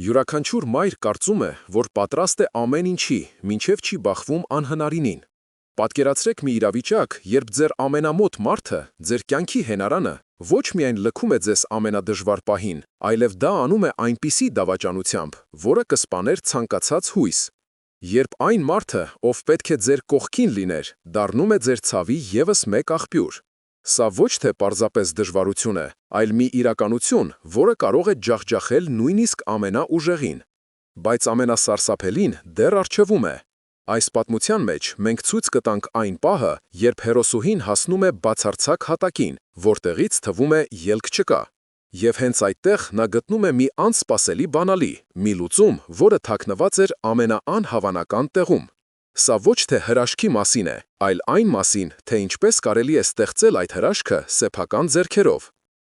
Յուրաքանչյուր մայր կարծում է, որ պատրաստ է ամեն ինչի, մինչև չի բախվում անհնարինին։ Պատկերացրեք մի իրավիճակ, երբ ձեր ամենամոտ մարդը, ձեր կյանքի հենարանը, ոչ միայն լքում է ձեզ ամենադժվար պահին, այլև դա անում է այնպիսի դավաճանությամբ, որը կսպաներ ցանկացած հույս։ Երբ այն մարդը, ով պետք է ձեր կողքին լիներ, դառնում է ձեր ցավի ևս մեկ աղբյուր։ Սա ոչ թե պարզապես դժվարություն է, այլ մի իրականություն, որը կարող է ջախջախել նույնիսկ ամենաուժեղին։ Բայց ամենասարսափելին դեռ առջևում է։ Այս պատմության մեջ մենք ցույց կտանք այն պահը, երբ հերոսուհին հասնում է բացարձակ հատակին, որտեղից թվում է ելք չկա։ Եվ հենց այդտեղ նա գտնում է մի անսպասելի բանալի, մի լուծում, որը թաքնված էր ամենաանհավանական տեղում։ Սա ոչ թե հրաշքի մասին է, այլ այն մասին, թե ինչպես կարելի է ստեղծել այդ հրաշքը սեփական ձեռքերով։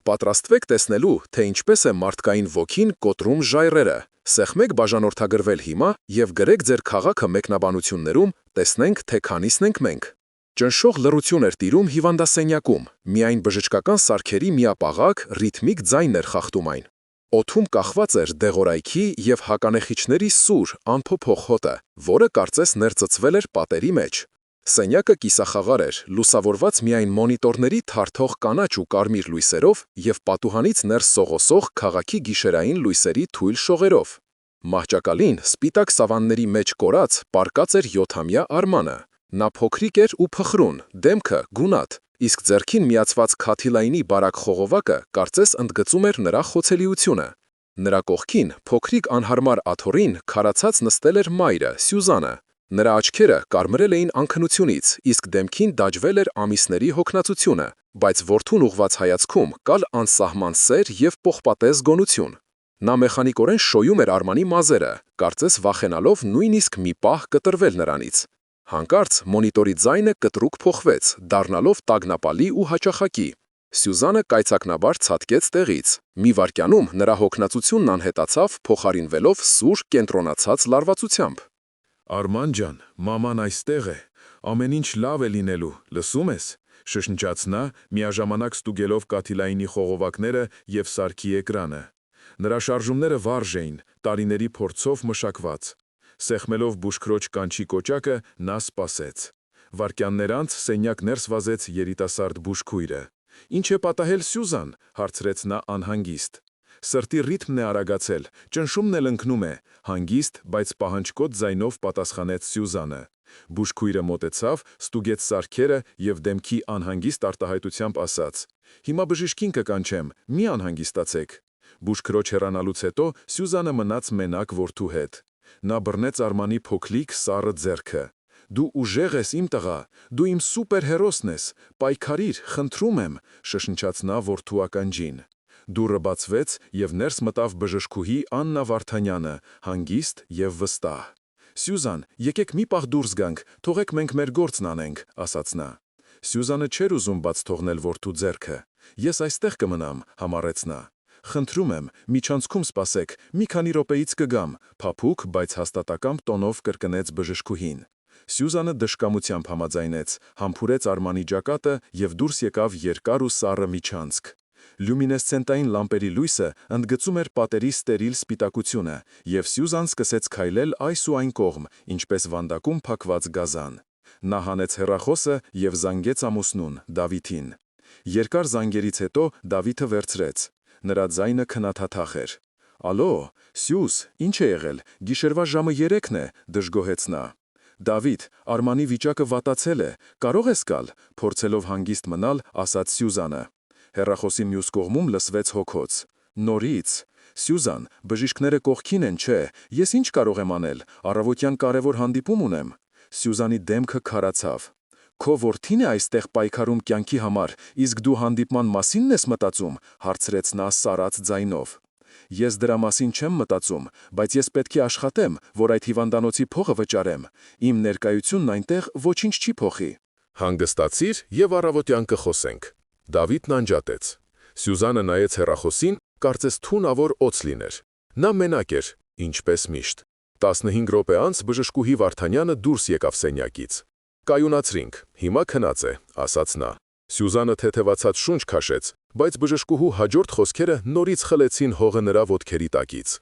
Պատրաստվեք տեսնելու, թե ինչպես է մարդկային ոգին կոտրում ժայռերը։ Սեղմեք բաժանորդագրվել հիմա և գրեք ձեր քաղաքը մեկնաբանություններում, տեսնենք, թե քանիսն ենք մենք։ Ճնշող լռություն էր տիրում հիվանդասենյակում, միայն բժշկական սարքերի միապաղաղ ռիթմիկ ձայնն էր խախտում այն։ Օդում կախված էր դեղորայքի և հականեխիչների սուր, անփոփոխ հոտը, որը կարծես ներծծվել էր պատերի մեջ։ Սենյակը կիսախաղար էր, լուսավորված միայն մոնիտորների թարթող կանաչ ու կարմիր լույսերով և պատուհանից ներս սողոսող քաղաքի գիշերային լույսերի թույլ շողերով։ Մահճակալին, սպիտակ սավանների մեջ կորած, պառկած էր 7-ամյա Արմանը։ Նա փոքրիկ էր ու փխրուն, դեմքը գունատ, իսկ ձեռքին միացված քաթիլայնի բարակ խողովակը կարծես ընդգծում էր նրա խոցելիությունը։ Նրա կողքին, փոքրիկ անհարմար աթոռին, քարացած նստել էր մայրը, Սյուզանը։ Նրա աչքերը կարմրել էին անքնությունից, իսկ դեմքին դաջվել էր ամիսների հոգնածությունը, բայց որդուն ուղված հայացքում կալ անսահման սեր և պողպատե զգոնություն։ Նա մեխանիկորեն շոյում էր Արմանի մազերը, կարծես վախենալով նույնիսկ մի պահ կտրվել նրանից։ Հանկարծ մոնիտորի ձայնը կտրուկ փոխվեց, դառնալով տագնապալի ու հաճախակի։ Սյուզանը կայծակնաբար ցատկեց տեղից։ Մի վայրկյանում նրա հոգնածությունն անհետացավ, փոխարինվելով սուր, կենտրոնացած լարվածությամբ։ Արման ջան, մաման այստեղ է, ամեն ինչ լավ է լինելու, լսում ես, շշնջաց նա, միաժամանակ ստուգելով կաթիլայինի խողովակները և սարքի էկրանը։ Նրա շարժումները վարժ էին, տարիների փորձով մշակված։ Սեղմելով բուժքրոջ կանչի կոճակը, նա սպասեց։ Վայրկյաններ անց սենյակ ներս վազեց երիտասարդ բուժքույրը։ «Ինչ է պատահել, Սյուզան», հարցրեց նա անհանգիստ։ «Սրտի ռիթմն է արագացել, ճնշումն էլ ընկնում է», հանգիստ, բայց պահանջկոտ ձայնով պատասխանեց Սյուզանը։ Բուժքույրը մոտեցավ, ստուգեց սարքերը և դեմքի անհանգիստ արտահայտությամբ ասաց. «Հիմա բժիշկին կկանչեմ, մի անհանգստացեք»։ Բուժքրոջ հեռանալուց հետո Սյուզանը մնաց մենակ որդու հետ։ Նա բռնեց Արմանի փոքրիկ սառը ձեռքը։ «Դու ուժեղ ես, իմ տղա, դու իմ սուպերհերոսն ես, պայքարիր, խնդրում եմ», շշնջաց նա որդու ականջին։ Դուռը բացվեց, և ներս մտավ բժշկուհի Աննա Վարդանյանը, հանգիստ և վստահ։ «Սյուզան, եկեք մի պահ դուրս գանք, թողեք մենք մեր գործն անենք», ասաց նա։ Սյուզանը չէր ուզում բաց թողնել որդու ձեռքը։ «Ես այստեղ կմնամ», համառեց նա։ «Խնդրում եմ, միջանցքում սպասեք, մի քանի րոպեից կգամ», փափուկ, բայց հաստատակամ տոնով կրկնեց բժշկուհին։ Սյուզանը դժկամությամբ համաձայնեց, համբուրեց Արմանի ճակատը և դուրս եկավ երկար ու սառը միջանցք։ Լյումինեսցենտային լամպերի լույսը ընդգծում էր պատերի ստերիլ սպիտակությունը, և Սյուզան սկսեց քայլել այս ու այն կողմ, ինչպես վանդակում փակված գազան։ Նա հանեց հեռախոսը և զանգեց ամուսնուն, Դավիթին։ Երկար զանգերից հետո Դավիթը վերցրեց։ Նրա ձայնը քնաթաթախ էր։ «Ալո, Սյուզ, ինչ է եղել, գիշերվա ժամը 3-ն է», դժգոհեց նա։ «Դավիթ, Արմանի վիճակը վատացել է, կարող ես գալ», փորձելով հանգիստ մնալ, ասաց Սյուզանը։ Հեռախոսի մյուս կողմում լսվեց հոգոց. «Նորից։ Սյուզան, բժիշկները կողքին են, չէ, ես ինչ կարող եմ անել, առավոտյան կարևոր հանդիպում ունեմ»։ Սյուզանի դեմքը քարացավ։ «Քո որդին է այստեղ պայքարում կյանքի համար, իսկ դու հանդիպման մասի՞նն ես մտածում», հարցրեց նա սարած ձայնով։ «Ես դրա մասին չեմ մտածում, բայց ես պետք է աշխատեմ, որ այդ հիվանդանոցի փողը վճարեմ։ Իմ ներկայությունն այնտեղ ոչինչ չի փոխի»։ Հանգստացիր և առավոտյան կխոսենք։ Դավիթն անջատեց։ Սյուզանը նայեց հեռախոսին, կարծես թունավոր օձ լիներ։ Նա մենակ էր, ինչպես միշտ։ 15 րոպե անց բժշկուհի Վարդանյանը դուրս եկավ սենյակից։ «Կայունացրինք, հիմա քնած է», ասաց նա։ Սյուզանը թեթևացած շունչ քաշեց, բայց բժշկուհու հաջորդ խոսքերը նորից խլեցին հողը նրա ոտքերի տակից։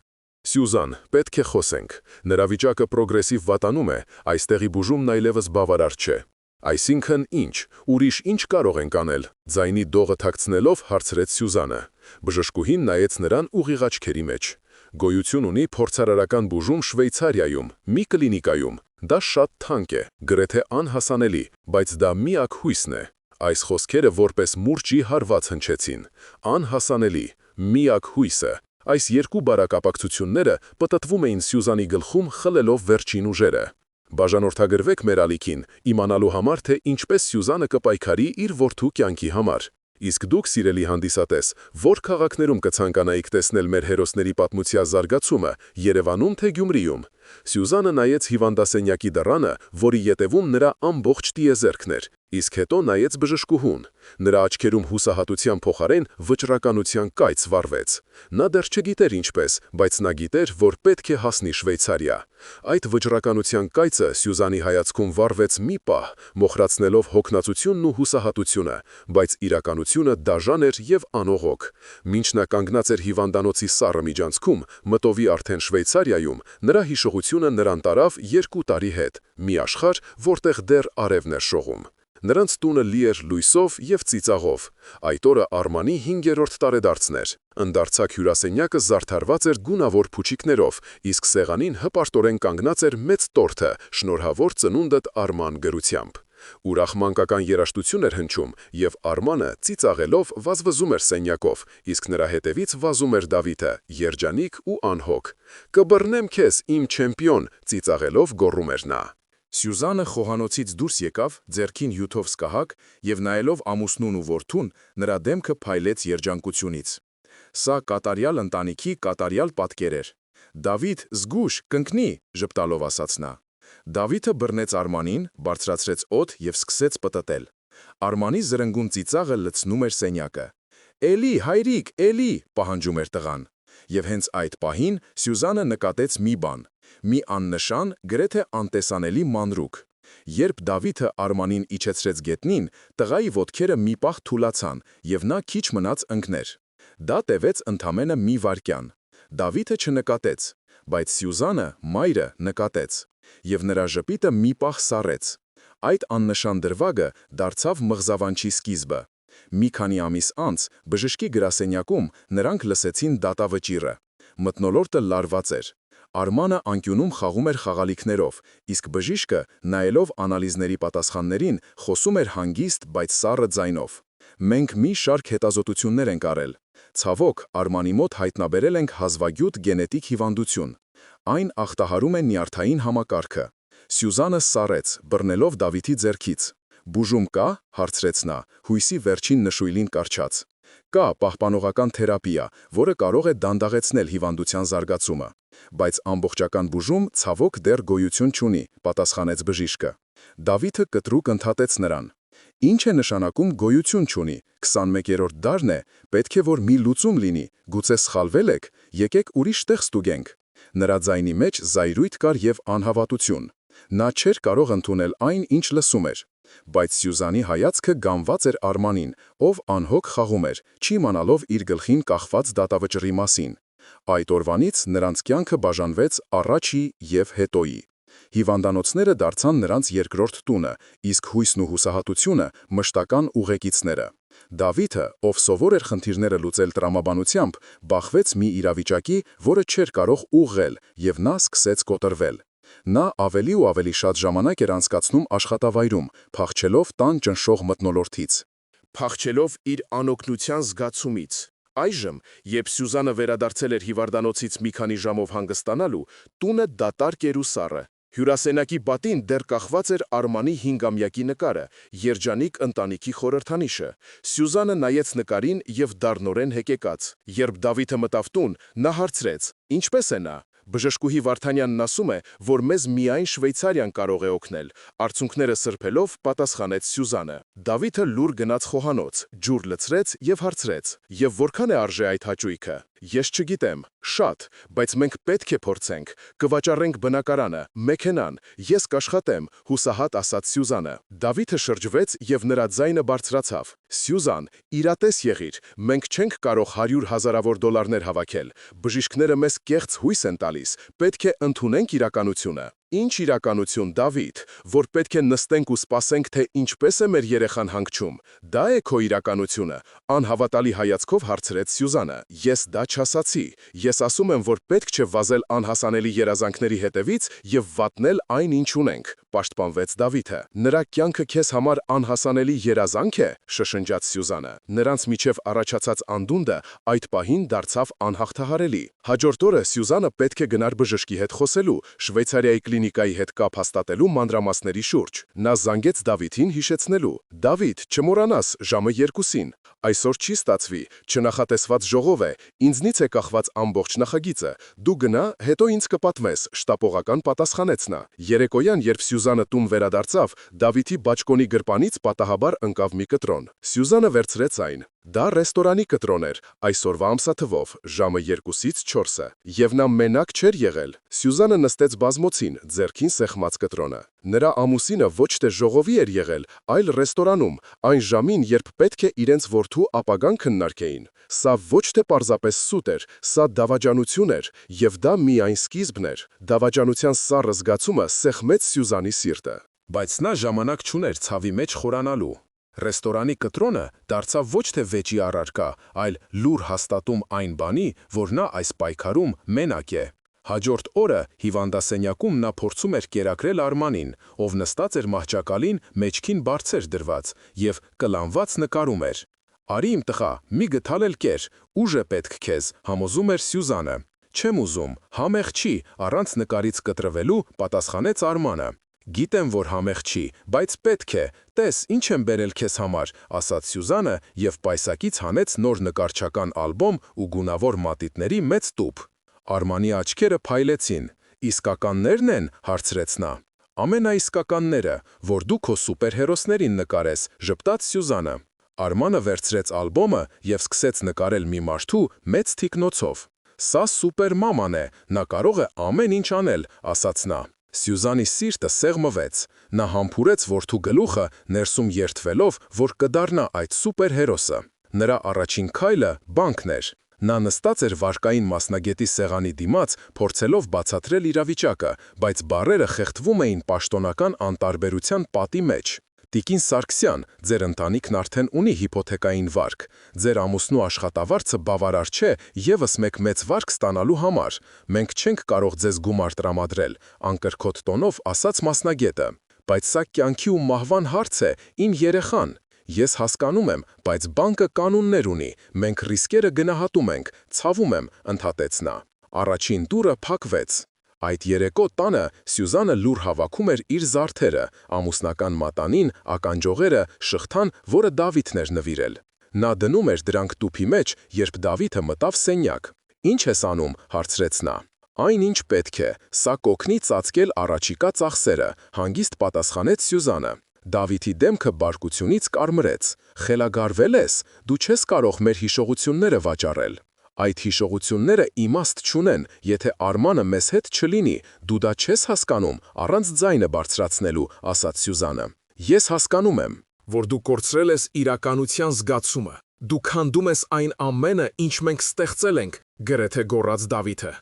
Սյուզան, պետք է խոսենք։ Նրա վիճակը պրոգրեսիվ վատանում է, այստեղի բուժումն այլևս բավարար չէ։ Այսինքն ինչ, ուրիշ ինչ կարող ենք անել, ձայնի դողը թաքցնելով հարցրեց Սյուզանը։ Բժշկուհին նայեց նրան ուղիղ աչքերի մեջ։ Գոյություն ունի փորձարարական բուժում Շվեյցարիայում, մի կլինիկայում։ Դա շատ թանկ է, գրեթե անհասանելի, բայց դա միակ հույսն է։ Այս խոսքերը որպես մուրճի հարված հնչեցին։ Անհասանելի, միակ հույսը։ Այս երկու բարակապակցությունները պտտվում էին Սյուզանի գլխում, խլելով վերջին ուժերը։ Բաժանորդագրվեք մեր ալիքին, իմանալու համար, թե ինչպես Սյուզանը կպայքարի իր որդու կյանքի համար։ Իսկ դուք, սիրելի հանդիսատես, որ քաղաքներում կցանկանայիք տեսնել մեր հերոսների պատմության զարգացումը, Երևանում թե Գյումրիում։ Սյուզանը նայեց հիվանդասենյակի դռանը, որի ետևում նրա ամբողջ տիեզերքն էր, իսկ հետո նայեց բժշկուհուն։ Նրա աչքերում հուսահատության փոխարեն վճռականության կայծ վառվեց։ Նա դեռ չգիտեր ինչպես, բայց նա գիտեր, որ պետք է հասնի Շվեյցարիա։ Այդ վճռականության կայծը Սյուզանի հայացքում վառվեց մի պահ, մոխրացնելով հոգնածությունն ու հուսահատությունը, բայց իրականությունը դաժան էր և անողոք։ Մինչ նա կանգնած էր հիվանդանոցի սառը միջանցքում, մտովի արդեն Շվեյցարիայում, նրա հիշողությունը նրան տարավ 2 տարի հետ, մի աշխարհ, որտեղ դեռ արևն էր շողում։ Նրանց տունը լի էր լույսով և ծիծաղով։ Այդ օրը Արմանի 5-րդ տարեդարձն էր։ Ընդարձակ հյուրասենյակը զարդարված էր գունավոր փուչիկներով, իսկ սեղանին հպարտորեն կանգնած էր մեծ տորթը, շնորհավոր ծնունդդ Արման գրությամբ։ Ուրախ մանկական երաժշտություն էր հնչում, և Արմանը ծիծաղելով վազվզում էր սենյակով, իսկ նրա հետևից վազում էր Դավիթը, երջանիկ ու անհոգ։ «Կբռնեմ քեզ, իմ չեմպիոն», ծիծաղելով գոռում էր նա։ Սյուզանը խոհանոցից դուրս եկավ, ձեռքին հյութով սկահակ, և նայելով ամուսնուն ու որդուն, նրա դեմքը փայլեց երջանկությունից։ Սա կատարյալ ընտանիքի կատարյալ պատկեր էր։ «Դավիթ, զգույշ, կընկնի», ժպտալով ասաց նա։ Դավիթը բռնեց Արմանին, բարձրացրեց օդ և սկսեց պտտել։ Արմանի զրնգուն ծիծաղը լցնում էր սենյակը։ «Էլի, հայրիկ, էլի», պահանջում էր տղան։ Եվ հենց այդ պահին Սյուզանը նկատեց մի բան՝ մի աննշան, գրեթե անտեսանելի մանրուք։ Երբ Դավիթը Արմանին իջեցրեց գետնին, տղայի ոտքերը մի պահ թուլացան, և նա քիչ մնաց ընկներ։ Դա տևեց ընդամենը մի վայրկյան։ Դավիթը չնկատեց, բայց Սյուզանը, մայրը, նկատեց, և նրա ժպիտը մի պահ սառեց։ Այդ աննշան դրվագը դարձավ մղզավանջի սկիզբը։ Մի քանի ամիս անց բժշկի գրասենյակում նրանք լսեցին դատավճիռը։ Մթնոլորտը լարված էր։ Արմանը անկյունում խաղում էր խաղալիքներով, իսկ բժիշկը, նայելով անալիզների պատասխաններին, խոսում էր հանգիստ, բայց սառը ձայնով։ «Մենք մի շարք հետազոտություններ ենք արել։ Ցավոք, Արմանի մոտ հայտնաբերել ենք հազվագյուտ գենետիկ հիվանդություն։ Այն ախտահարում է նյարդային համակարգը»։ Սյուզանը սառեց, բռնելով Դավիթի ձեռքից։ «Բուժում կա», հարցրեց նա, հույսի վերջին նշույլին կառչած։ «Կա պահպանողական թերապիա, որը կարող է դանդաղեցնել հիվանդության զարգացումը, բայց ամբողջական բուժում ցավոք դեռ գոյություն չունի», պատասխանեց բժիշկը։ Դավիթը կտրուկ ընդհատեց նրան։ «Ինչ է նշանակում գոյություն չունի, 21-րդ դարն է, պետք է որ մի լուծում լինի, գուցե սխալվել եք, եկեք ուրիշ տեղ ստուգենք»։ Նրա ձայնի մեջ զայրույթ կար և անհավատություն։ Նա չէր կարող ընդունել այն, ինչ լսում էր։ Բայց Սյուզանի հայացքը գամված էր Արմանին, ով անհոգ խաղում էր, չիմանալով իր գլխին կախված դատավճռի մասին։ Այդ օրվանից նրանց կյանքը բաժանվեց առաջի և հետոյի։ Հիվանդանոցները դարձան նրանց երկրորդ տունը, իսկ հույսն ու հուսահատությունը մշտական ուղեկիցները։ Դավիթը, ով սովոր էր խնդիրները լուծել տրամաբանությամբ, բախվեց մի իրավիճակի, որը չէր կարող ուղղել, և նա սկսեց կոտրվել։ Նա ավելի ու ավելի շատ ժամանակ էր անցկացնում աշխատավայրում, փախչելով տան ճնշող մթնոլորտից։ Փախչելով իր անօգնության զգացումից։ Այժմ, երբ Սյուզանը վերադարձել էր հիվանդանոցից մի քանի ժամով հանգստանալու, տունը դատարկ էր ու սառը։ Հյուրասենյակի պատին դեռ կախված էր Արմանի 5-ամյակի նկարը, երջանիկ ընտանիքի խորհրդանիշը։ Սյուզանը նայեց նկարին և դառնորեն հեկեկաց։ Երբ Դավիթը մտավ տուն, նա հարցրեց. «Ինչպե՞ս է նա»։ Բժշկուհի Վարդանյանն ասում է, որ մեզ միայն Շվեյցարիան կարող է օգնել, արցունքները սրբելով պատասխանեց Սյուզանը։ Դավիթը լուռ գնաց խոհանոց, ջուր լցրեց և հարցրեց. «Եվ որքան է արժե այդ հաճույքը»։ Ես չգիտեմ, շատ, բայց մենք պետք է փորձենք, կվաճառենք բնակարանը, մեքենան, ես կաշխատեմ, հուսահատ ասաց Սյուզանը։ Դավիթը շրջվեց եւ նրա ձայնը բարձրացավ։ Սյուզան, իրատես եղիր, մենք չենք կարող 100 հազարավոր դոլարներ հավաքել։ Բժիշկները մեզ կեղծ հույս են տալիս, պետք է ընդունենք իրականությունը։ Ինչ իրականություն, Դավիթ, որ պետք է նստենք ու սպասենք, թե ինչպես է մեր երեխան հանգչում։ Դա է քո իրականությունը, անհավատալի հայացքով հարցրեց Սյուզանը։ Ես դա չասացի։ Ես ասում եմ, որ պետք չէ վազել անհասանելի երազանքների հետևից եւ վատնել այն, ինչ ունենք, պաշտպանվեց Դավիթը։ Նրա կյանքը քեզ համար անհասանելի երազանք է, շշնջաց Սյուզանը։ Նրանց միջև առաջացած անդունդը այդ պահին դարձավ անհաղթահարելի։ Հաջորդ օրը Սյուզանը պետք է գնար բժշկի հետ խոսելու, Շվեյցարիայի կլինիկայի հետ կապ հաստատելու մանրամասների շուրջ։ Նա զանգեց Դավիթին հիշեցնելու. «Դավիթ, չմոռանաս, ժամը 2-ին։ Այսօր չի ստացվի, չնախատեսված ժողով է, ինձնից է կախված ամբողջ նախագիծը։ Դու գնա, հետո ինձ կպատմես», շտապողական պատասխանեց նա։ Երեկոյան, երբ Սյուզանը տուն վերադարձավ, Դավիթի բաճկոնի գրպանից պատահաբար ընկավ մի կտրոն։ Սյուզանը վերցրեց այն։ Դա ռեստորանի կտրոն էր, այսօրվա ամսաթվով, ժամը 2-ից 4-ը, եւ նա մենակ չէր եղել։ Սյուզանը նստեց բազմոցին, ձեռքին սեղմած կտրոնը։ Նրա ամուսինը ոչ թե ժողովի էր եղել, այլ ռեստորանում, այն ժամին, երբ պետք է իրենց որդու ապագան քննարկեին։ Սա ոչ թե պարզապես սուտ էր, սա դավաճանություն էր, եւ դա միայն սկիզբն էր։ Դավաճանության սառը զգացումը սեղմեց Սյուզանի սիրտը։ Բայց նա ժամանակ չուներ ցավի մեջ խորանալու։ Ռեստորանի կտրոնը դարձավ ոչ թե վեճի առարկա, այլ լուր հաստատում այն բանի, որ նա այս պայքարում մենակ է։ Հաջորդ օրը հիվանդասենյակում նա փորձում էր կերակրել Արմանին, ով նստած էր մահճակալին, մեջքին բարձր դրված եւ կլանված նկարում էր։ «Արի իմ տղա, մի գթալ էլ կեր, ուժ է պետք քեզ», համոզում էր Սյուզանը։ «Չեմ ուզում, համեղ չի», առանց նկարից կտրվելու պատասխանեց Արմանը։ «Գիտեմ, որ համեղ չի, բայց պետք է, տես, ինչ եմ բերել քեզ համար», ասաց Սյուզանը եւ պայսակից հանեց նոր նկարչական ալբոմ ու գունավոր մատիտների մեծ տուփ։ Արմանի աչքերը փայլեցին։ «Իսկականնե՞րն են», հարցրեց նա։ «Ամենաիսկականները, որ դու քո սուպերհերոսներին նկարես», ժպտաց Սյուզանը։ Արմանը վերցրեց ալբոմը եւ սկսեց նկարել մի մարդու մեծ թիկնոցով։ «Սա սուպերմաման է, նա կարող է ամեն ինչ անել», ասաց նա։ Սյուզանի սիրտը սեղմվեց։ Նա համբուրեց որդու գլուխը, ներսում երդվելով, որ կդառնա այդ սուպերհերոսը։ Նրա առաջին քայլը բանկն էր։ Նա նստած էր վարկային մասնագետի սեղանի դիմաց, փորձելով բացատրել իրավիճակը, բայց բառերը խեղդվում էին պաշտոնական անտարբերության պատի մեջ։ «Տիկին Սարգսյան, ձեր ընտանիքն արդեն ունի հիփոթեկային վարկ։ Ձեր ամուսնու աշխատավարձը բավարար չէ եւս մեկ մեծ վարկ ստանալու համար։ Մենք չենք կարող ձեզ գումար տրամադրել», անկրքոտ տոնով ասաց մասնագետը։ «Բայց սա կյանքի ու մահվան հարց է, իմ երեխան»։ «Ես հասկանում եմ, բայց բանկը կանոններ ունի, մենք ռիսկերը գնահատում ենք, ցավում եմ», ընդհատեց նա։ Առաջին դուռը փակվեց։ Այդ երեկո տանը Սյուզանը լուր հավաքում էր իր զարդերը, ամուսնական մատանին, ականջողերը, շղթան, որը Դավիթն էր նվիրել։ Նա դնում էր դրանք տուփի մեջ, երբ Դավիթը մտավ սենյակ։ «Ինչ ես անում», հարցրեց նա։ «Այն ինչ պետք է, սա կօգնի ծածկել առաջիկա ծախսերը», հանգիստ պատասխանեց Սյուզանը։ Դավիթի դեմքը բարկությունից կարմրեց։ «Խելագարվել ես, դու չես կարող մեր հիշողությունները վաճառել»։ «Այդ հիշողությունները իմաստ չունեն, եթե Արմանը մեզ հետ չլինի, դու դա չես հասկանում, առանց ձայնը բարձրացնելու», ասաց Սյուզանը։ «Ես հասկանում եմ, որ դու կորցրել ես իրականության զգացումը։ Դու քանդում ես այն ամենը, ինչ մենք ստեղծել ենք», գրեթե գոռաց Դավիթը։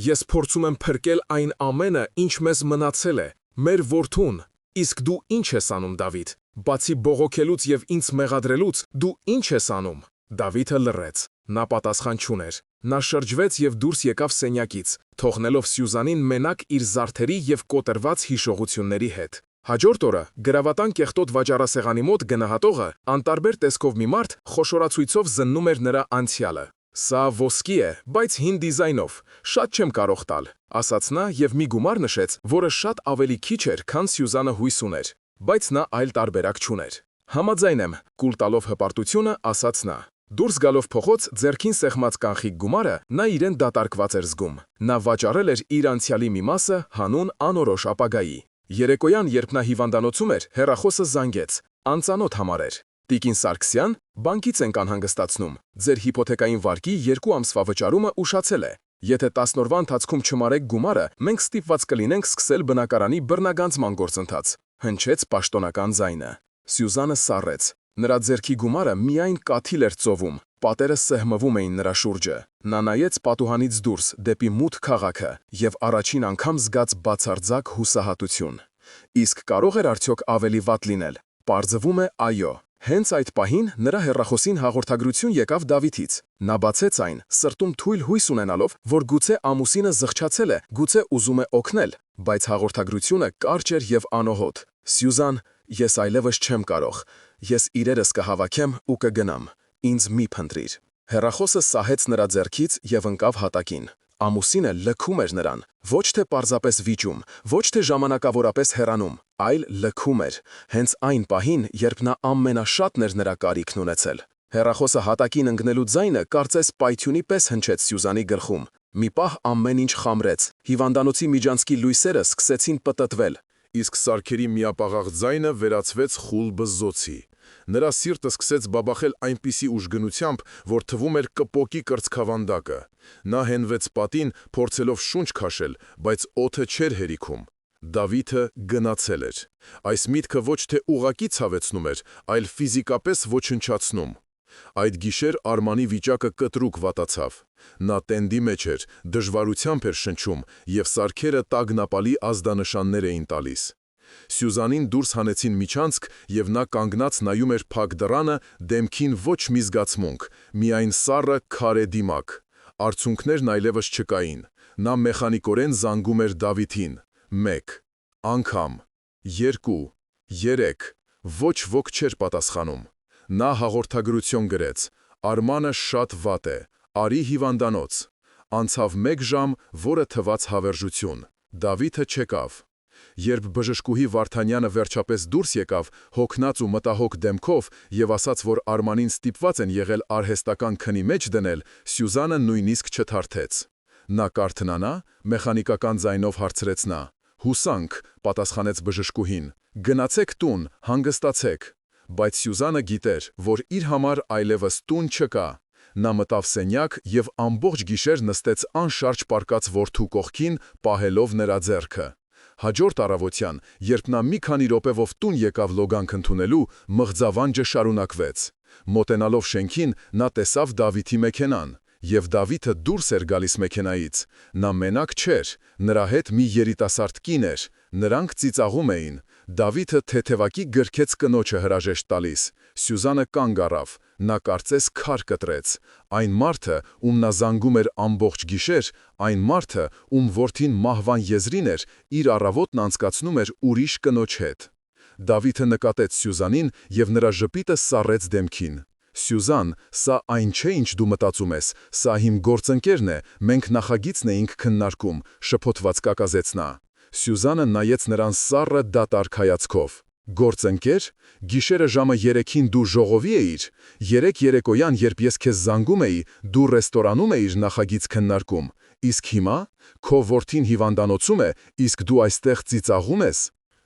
«Ես փորձում եմ փրկել այն ամենը, ինչ մեզ մնացել է, մեր որդուն։ Իսկ դու ինչ ես անում, Դավիթ։ Բացի բողոքելուց եւ ինձ մեղադրելուց, դու ինչ ես անում»։ Դավիթը լռեց։ Նա պատասխան չուներ։ Նա շրջվեց եւ դուրս եկավ սենյակից, թողնելով Սյուզանին մենակ իր զարդերի եւ կոտրված հիշողությունների հետ։ Հաջորդ օրը գրավատան կեղտոտ վաճառասեղանի մոտ գնահատողը, անտարբեր տեսքով մի մարդ, խոշորացույցով զննում էր նրա անցյալը։ «Սա ոսկի է, բայց հին դիզայնով, շատ չեմ կարող տալ», ասաց նա եւ մի գումար նշեց, որը շատ ավելի քիչ էր, քան Սյուզանը հույս ուներ, բայց նա այլ տարբերակ չուներ։ «Համաձայն եմ», կուլ տալով հպարտությունը, ասաց նա։ Դուրս գալով փողոց, ձեռքին սեղմած կանխիկ գումարը, նա իրեն դատարկված էր զգում։ Նա վաճառել էր իր անցյալի մի մասը հանուն անորոշ ապագայի։ Երեկոյան, երբ նա հիվանդանոցում էր, հեռախոսը զանգեց։ Անծանոթ համար էր։ Տիկին Սարգսյան, բանկից ենք անհանգստացնում։ Ձեր հիփոթեկային վարկի 2 ամսվա վճարումը ուշացել է։ Եթե 10 օրվա ընթացքում չմարեք գումարը, մենք ստիպված կլինենք սկսել բնակարանի բռնագանձման գործընթաց։ Հնչեց պաշտոնական ձայնը։ Սյուզանը սառեց։ Նրա ձեռքի գումարը միայն կաթիլ էր ծովում, պատերը սեղմվում էին նրա շուրջը։ Նա նայեց պատուհանից դուրս դեպի մութ քաղաքը եւ առաջին անգամ զգաց բացարձակ հուսահատություն։ Իսկ կարող էր արդյոք ավելի վատ լինել։ Պարզվում է այո։ Հենց այդ պահին նրա հեռախոսին հաղորդագրություն եկավ Դավիթից։ Նա բացեց այն, սրտում թույլ հույս ունենալով, որ գուցե ամուսինը զղջացել է, գուցե ուզում է օգնել, բայց հաղորդագրությունը կարճ էր եւ անոհոտ։ Սյուզան, ես այլևս չեմ կարող։ Ես իրերս կհավաքեմ ու կգնամ։ Ինձ մի փնտրիր։ Հեռախոսը սահեց նրա ձեռքից եւ ընկավ հատակին։ Ամուսինը լքում էր նրան, ոչ թե պարզապես վիճում, ոչ թե ժամանակավորապես հեռանում, այլ լքում էր, հենց այն պահին, երբ նա ամենաշատն էր նրա կարիքն ունեցել։ Հեռախոսը հատակին ընկնելու ձայնը կարծես պայթյունի պես հնչեց Սյուզանի գլխում։ Մի պահ ամեն ինչ խամրեց, հիվանդանոցի միջանցքի լույսերը սկսեցին պտտվել։ Իսկ սարքերի միապաղաղ ձայնը վերածվեց խուլ բզզոցի։ Նրա սիրտը սկսեց բաբախել այնպիսի ուժգնությամբ, որ թվում էր կպոկի կրծքավանդակը։ Նա հենվեց պատին, փորձելով շունչ քաշել, բայց օդը չէր հերիքում։ Դավիթը գնացել էր։ Այս միտքը ոչ թե ուղղակի ցավեցնում էր, այլ ֆիզիկապես ոչնչացնում։ Այդ գիշեր Արմանի վիճակը կտրուկ վատացավ։ Նա տենդի մեջ էր, դժվարությամբ էր շնչում, եւ սարքերը տագնապալի ազդանշաններ էին տալիս։ Սյուզանին դուրս հանեցին միջանցք, եւ նա կանգնած նայում էր փակ դռանը, դեմքին ոչ մի զգացմունք, միայն սառը քարե դիմակ։ Արցունքներն այլևս չկային։ Նա մեխանիկորեն զանգում էր Դավիթին։ 1 անգամ, 2, 3, ոչ ոք չէր պատասխանում։ Նա հաղորդագրություն գրեց. Արմանը շատ վատ է, արի հիվանդանոց։ Անցավ 1 ժամ, որը թվաց հավերժություն։ Դավիթը չեկավ։ Երբ բժշկուհի Վարդանյանը վերջապես դուրս եկավ, հոգնած ու մտահոգ դեմքով եւ ասաց, որ Արմանին ստիպված են եղել արհեստական քնի մեջ դնել, Սյուզանը նույնիսկ չթարթեց։ Նա կարթնանա, մեխանիկական ձայնով հարցրեց նա։ Հուսանք, պատասխանեց բժշկուհին։ Գնացեք տուն, հանգստացեք։ Բայց Սյուզանը գիտեր, որ իր համար այլևս տուն չկա։ Նա մտավ սենյակ եւ ամբողջ գիշեր նստեց անշարժ պառկած որդու կողքին, պահելով նրա ձեռքը։ Հաջորդ առավոտյան, երբ նա մի քանի րոպեով տուն եկավ լոգանք ընդունելու, մղձավանջը շարունակվեց։ Մոտենալով շենքին, նա տեսավ Դավիթի մեքենան, եւ Դավիթը դուրս էր գալիս մեքենայից։ Նա մենակ չէր, նրա հետ մի երիտասարդ կին էր, նրանք ծիծաղում էին։ Դավիթը թեթևակի գրքեց կնոջը հրաժեշտ տալիս։ Սյուզանը կանգ առավ, նա կարծես քար կտրեց։ Այն մարդը, ում նա զանգում էր ամբողջ գիշեր, այն մարդը, ում որդին մահվան եզրին էր, իր առավոտն անցկացնում էր ուրիշ կնոջ հետ։ Դավիթը նկատեց Սյուզանին եւ նրա ժպիտը սառեց դեմքին։ Սյուզան, սա այն չէ, ինչ դու մտածում ես, սա իմ գործընկերն է, մենք նախագիծն էինք քննարկում, շփոթված կակազեց նա։ Սյուզանը նայեց նրան սառը դատարկ հայացքով։ Գործընկեր, գիշերը ժամը 3-ին դու ժողովի էիր, 3 երեկոյան, երբ ես քեզ զանգում էի, դու ռեստորանում էիր նախագիծ քննարկում, իսկ հիմա քո որդին հիվանդանոցում է, իսկ դու այստեղ ծիծաղում ես։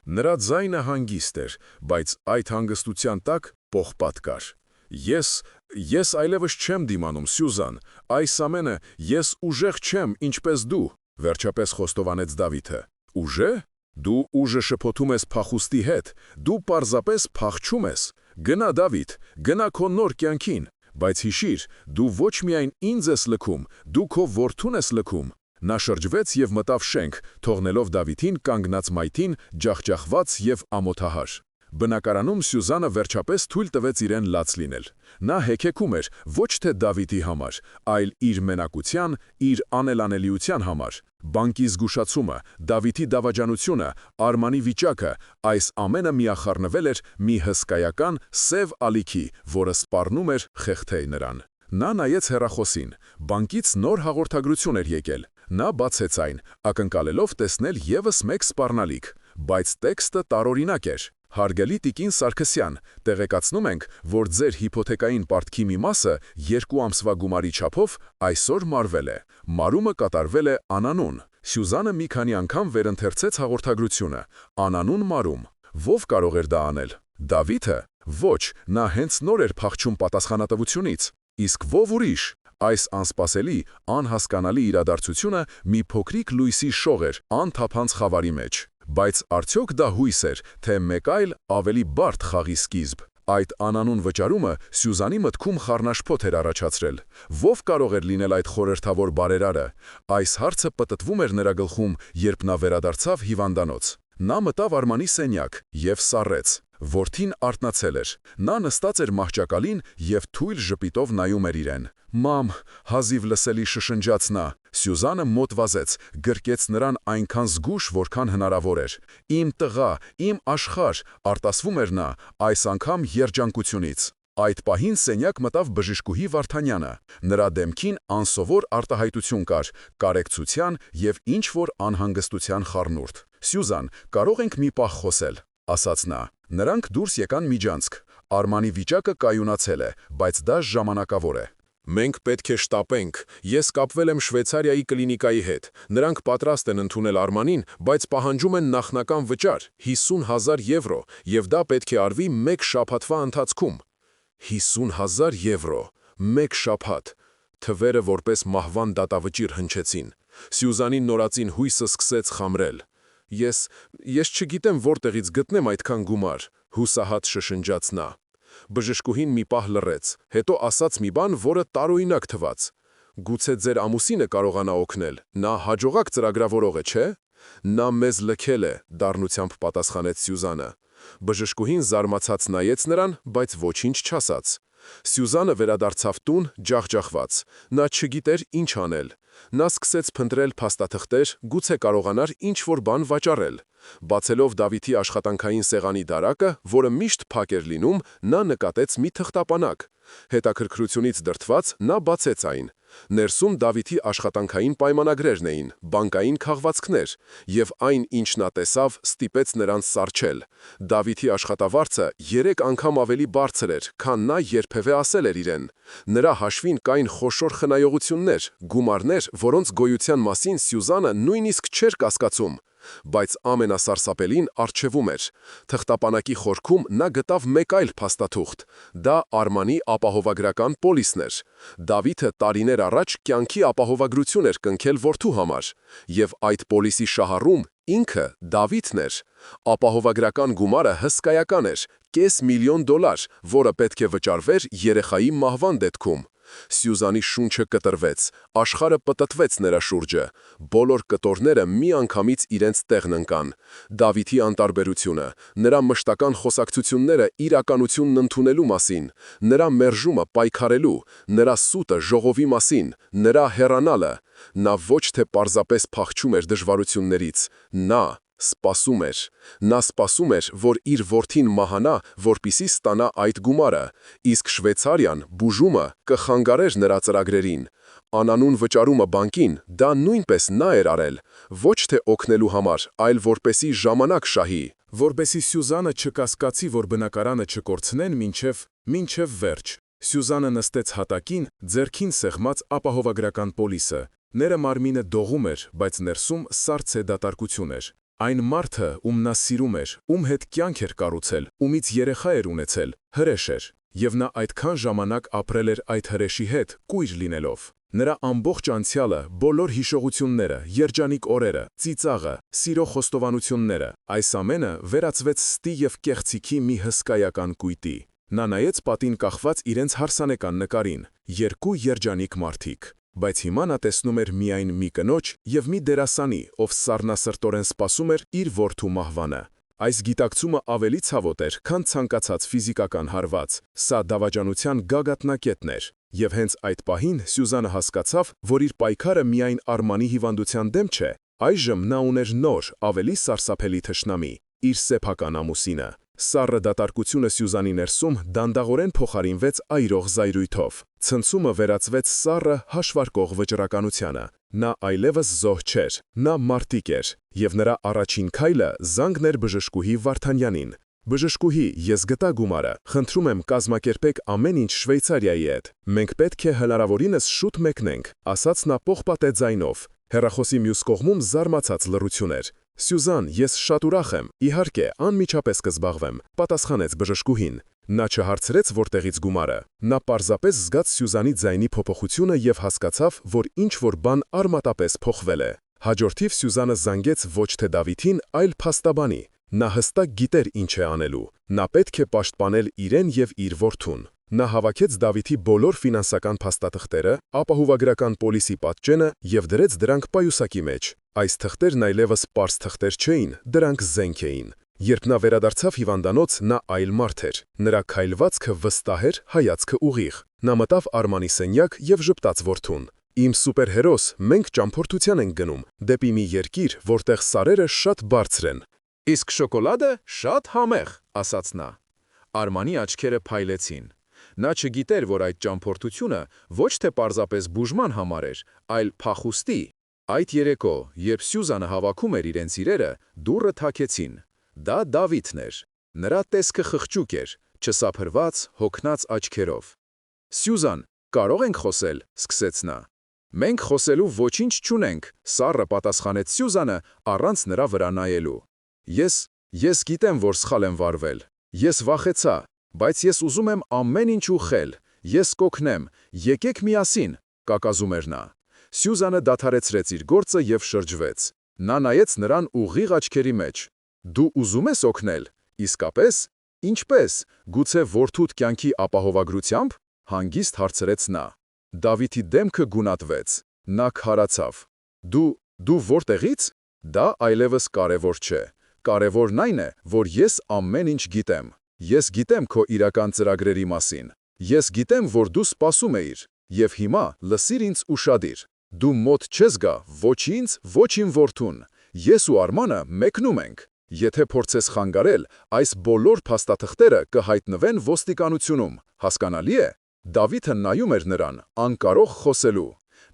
Նրա ձայնը հանգիստ էր, բայց այդ հանգստության տակ պողպատ կար։ Ես այլևս չեմ դիմանում, Սյուզան, այս ամենը ես ուժեղ չեմ, ինչպես դու, վերջապես խոստովանեց Դավիթը։ Ուժե՞։ Դու ուժը շփոթում ես փախուստի հետ, դու պարզապես փախչում ես։ Գնա Դավիթ, գնա քո նոր կյանքին, բայց հիշիր, դու ոչ միայն ինձ ես լքում, դու քո որդուն ես լքում։ Նա շրջվեց եւ մտավ շենք, թողնելով Դավիթին կանգնած մայթին, ջախջախված եւ ամոթահար։ Բնակարանում Սյուզանը վերջապես թույլ տվեց իրեն լաց լինել։ Նա հեքեքում էր ոչ թե Դավիթի համար, այլ իր մենակության, իր անելանելիության համար։ Բանկի զգուշացումը, Դավիթի դավաճանությունը, Արմանի վիճակը, այս ամենը միախառնվել էր մի հսկայական սև ալիքի, որը սպառնում էր խեղդել նրան։ Նա նայեց հեռախոսին, բանկից նոր հաղորդագրություն էր եկել։ Նա բացեց այն, ակնկալելով տեսնել եւս մեկ սպառնալիք, բայց տեքստը տարօրինակ էր։ Հարգելի տիկին Սարգսյան, տեղեկացնում ենք, որ ձեր հիփոթեկային պարտքի մի մասը 2 ամսվա գումարի չափով այսօր մարվել է։ Մարումը կատարվել է անանուն։ Սյուզանը մի քանի անգամ վերընթերցեց հաղորդագրությունը։ Անանուն մարում։ Ով կարող էր դա անել։ Դավիթը, Ոչ, նա հենց նոր էր փախչում պատասխանատվությունից։ Իսկ ով ուրիշ։ Այս անսպասելի, անհասկանալի իրադարձությունը մի փոքրիկ լույսի շող էր անթափանց խավարի մեջ։ Բայց արդյոք դա հույս էր, թե մեկ այլ ավելի բարդ խաղի սկիզբ։ Այդ անանուն վճարումը Սյուզանի մտքում խառնաշփոթ էր առաջացրել։ Ո՞վ կարող էր լինել այդ խորհրդավոր բարերարը։ Այս հարցը պտտվում էր նրա գլխում, երբ նա վերադարձավ հիվանդանոց։ Նա մտավ Արմանի սենյակ և սառեց։ Որդին արթնացել էր։ Նա նստած էր մահճակալին և թույլ ժպիտով նայում էր իրեն։ «Մամ», հազիվ լսելի շշնջաց նա։ Սյուզանը մոտ վազեց, գրկեց նրան այնքան զգույշ, որքան հնարավոր էր։ «Իմ տղա, իմ աշխարհ», արտասվում էր նա, այս անգամ երջանկությունից։ Այդ պահին սենյակ մտավ բժշկուհի Վարդանյանը։ Նրա դեմքին անսովոր արտահայտություն կար, կարեկցության և ինչ-որ անհանգստության խառնուրդ։ «Սյուզան, կարող ենք մի պահ խոսել», ասաց նա։ Նրանք դուրս եկան միջանցք։ Արմանի վիճակը կայունացել է, բայց դա ժամանակավոր է։ Մենք պետք է շտապենք, ես կապվել եմ Շվեյցարիայի կլինիկայի հետ, նրանք պատրաստ են ընդունել Արմանին, բայց պահանջում են նախնական վճար, 50,000 եվրո, և դա պետք է արվի մեկ շաբաթվա ընթացքում։ 50,000 եվրո, մեկ շաբաթ։ Թվերը որպես մահվան դատավճիռ հնչեցին։ Սյուզանի նորածին հույսը սկսեց խամրել։ Ես չգիտեմ որտեղից գտնեմ այդքան գումար, հուսահատ շշնջաց նա։ Բժշկուհին մի պահ լռեց, հետո ասաց մի բան, որը տարօրինակ թվաց. «Գուցե ձեր ամուսինը կարողանա օգնել, նա հաջողակ ծրագրավորող է, չէ»։ «Նա մեզ լքել է», դառնությամբ պատասխանեց Սյուզանը։ Բժշկուհին զարմացած նայեց նրան, բայց ոչինչ չասաց։ Սյուզանը վերադարձավ տուն, ջախջախված։ Նա չգիտեր ինչ անել։ Նա սկսեց փնտրել փաստաթղթեր, գուցե կարողանար ինչ-որ բան վաճառել։ Բացելով Դավիթի աշխատանքային սեղանի դարակը, որը միշտ փակ էր լինում, նա նկատեց մի թղթապանակ։ Հետաքրքրությունից դրդված նա բացեց այն։ Ներսում Դավիթի աշխատանքային պայմանագրերն էին, բանկային քաղվածքներ, և այն, ինչ նա տեսավ, ստիպեց նրան սառչել։ Դավիթի աշխատավարձը 3 անգամ ավելի բարձր էր, քան նա երբևէ ասել էր իրեն։ Նրա հաշվին կային խոշոր խնայողություններ, գումարներ, որոնց գոյության մասին Սյուզանը նույնիսկ չէր կասկածում։ Բայց ամենասարսափելին առջևում էր։ Թղթապանակի խորքում նա գտավ մեկ այլ փաստաթուղթ։ Դա Արմանի ապահովագրական պոլիսն էր։ Դավիթը տարիներ առաջ կյանքի ապահովագրություն էր կնքել որդու համար, և այդ պոլիսի շահառում ինքը Դավիթն էր։ Ապահովագրական գումարը հսկայական էր՝ $500,000, որը պետք է վճարվեր երեխայի մահվան դեպքում։ Սյուզանի շունչը կտրվեց, աշխարհը պտտվեց նրա շուրջը։ Բոլոր կտորները միանգամից իրենց տեղն ընկան։ Դավիթի անտարբերությունը, նրա մշտական խոսակցությունները իրականությունն ընդունելու մասին, նրա մերժումը պայքարելու, նրա սուտը ժողովի մասին, նրա հեռանալը։ Նա ոչ թե պարզապես փախչում էր դժվարություններից, նա սպասում էր։ Նա սպասում էր, որ իր որդին մահանա, որպեսզի ստանա այդ գումարը, իսկ Շվեյցարիան, բուժումը կխանգարեր նրա ծրագրերին։ Անանուն վճարումը բանկին, դա նույնպես նա էր արել, ոչ թե օգնելու համար, այլ որպեսզի ժամանակ շահի։ Որպեսզի Սյուզանը չկասկածի, որ բնակարանը չկորցնեն մինչև վերջ։ Սյուզանը նստեց հատակին, ձեռքին սեղմած ապահովագրական պոլիսը։ Ները մարմինը դողում էր, բայց ներսում սառցե դատարկություն էր։ Այն մարդը, ում նա սիրում էր, ում հետ կյանք էր կառուցել, ումից երեխա էր ունեցել, հրեշ էր, և նա այդքան ժամանակ ապրել էր այդ հրեշի հետ, կույր լինելով։ Նրա ամբողջ անցյալը, բոլոր հիշողությունները, երջանիկ օրերը, ծիծաղը, սիրո խոստովանությունները, այս ամենը վերածվեց ստի և կեղծիքի մի հսկայական կույտի։ Նա նայեց պատին կախված իրենց հարսանեկան նկարին, երկու երջանիկ մարդիկ։ Բայց հիմա նա տեսնում էր միայն մի կնոջ և մի դերասանի, ով սառնասրտորեն սպասում էր իր որդու մահվանը։ Այս գիտակցումը ավելի ցավոտ էր, քան ցանկացած ֆիզիկական հարված։ Սա դավաճանության գագաթնակետն էր։ Եվ հենց այդ պահին Սյուզանը հասկացավ, որ իր պայքարը միայն Արմանի հիվանդության դեմ չէ։ Այժմ նա ուներ նոր, ավելի սարսափելի թշնամի՝ իր սեփական ամուսինը։ Սառը դատարկությունը Սյուզանի ներսում դանդաղորեն փոխարինվեց այրող զայրույթով։ Ցնցումը վերածվեց սառը, հաշվարկող վճռականությանը։ Նա այլևս զոհ չէր, նա մարտիկ էր, և նրա առաջին քայլը զանգն էր բժշկուհի Վարդանյանին։ «Բժշկուհի, ես գտա գումարը, խնդրում եմ կազմակերպեք ամեն ինչ Շվեյցարիայի հետ։ Մենք պետք է հնարավորինս շուտ մեկնենք», ասաց նա պողպատե ձայնով։ Հեռախոսի մյուս կողմում զարմացած լռություն էր։ «Սյուզան, ես շատ ուրախ եմ, իհարկե, անմիջապես կզբաղվեմ», պատասխանեց բժշկուհին։ Նա չհարցրեց որտեղից գումարը։ Նա պարզապես զգաց Սյուզանի ձայնի փոփոխությունը եւ հասկացավ, որ ինչ-որ բան արմատապես փոխվել է։ Հաջորդիվ Սյուզանը զանգեց ոչ թե Դավիթին, այլ փաստաբանի։ Նա հստակ գիտեր ինչ է անելու։ Նա պետք է պաշտպանել իրեն եւ իր որդուն։ Նա հավաքեց Դավիթի բոլոր ֆինանսական փաստաթղթերը, ապահովագրական պոլիսի պատճենը եւ դրեց դրանք պայուսակի մեջ։ Այս թղթերն այլևս պարզ թղթեր չէին, դրանք զենք էին։ Երբ նա վերադարձավ հիվանդանոց, նա այլ մարդ էր։ Նրա քայլվածքը վստահ էր, հայացքը ուղիղ։ Նա մտավ Արմանի սենյակ եւ ժպտաց որդուն։ Իմ սուպերհերոս, մենք ճամփորդության ենք գնում, դեպի մի երկիր, որտեղ սարերը շատ բարձր են։ Իսկ շոկոլադը շատ համեղ, ասաց նա։ Արմանի աչքերը փայլեցին։ Նա չգիտեր, որ այդ ճամփորդությունը ոչ թե պարզապես բուժման համար էր, այլ փախուստի։ Այդ երեկո, երբ Սյուզանը հավաքում էր իրենց իրերը, դուռը թակեցին։ Դա Դավիթն էր։ Նրա տեսքը խղճուկ էր, չսափրված, հոգնած աչքերով։ «Սյուզան, կարող ենք խոսել», սկսեց նա։ «Մենք խոսելու ոչինչ չունենք», սառը պատասխանեց Սյուզանը, առանց նրա վրա նայելու։ Ես գիտեմ, որ սխալ եմ վարվել։ Ես վախեցա, բայց ես ուզում եմ ամեն ինչ ուղղել։ Ես կօգնեմ, եկեք միասին, կակազում էր նա։ Սյուզանը դադարեցրեց իր գործը եւ շրջվեց։ Նա նայեց նրան ուղիղ աչքերի մեջ։ «Դու ուզում ես օգնել։ Իսկապես։ Ինչպես։ Գուցե որդուդ կյանքի ապահովագրությամբ», հանգիստ հարցրեց նա։ Դավիթի դեմքը գունատվեց։ Նա քարացավ։ Դու որտեղից։ Դա այլևս կարևոր չէ։ Կարևորն այն է, որ ես ամեն ինչ գիտեմ։ Ես գիտեմ քո իրական ծրագրերի մասին։ Ես գիտեմ, որ դու սպասում էիր։ Եվ հիմա լսիր ինձ ուշադիր։ Դու մոտ չես գա ոչ ինձ, ոչ իմ որդուն։ Ես ու Արմանը մեկնում ենք։ Եթե փորձես խանգարել, այս բոլոր փաստաթղթերը կհայտնվեն ոստիկանությունում։ Հասկանալի է։ Դավիթը նայում էր նրան, անկարող խոսելու։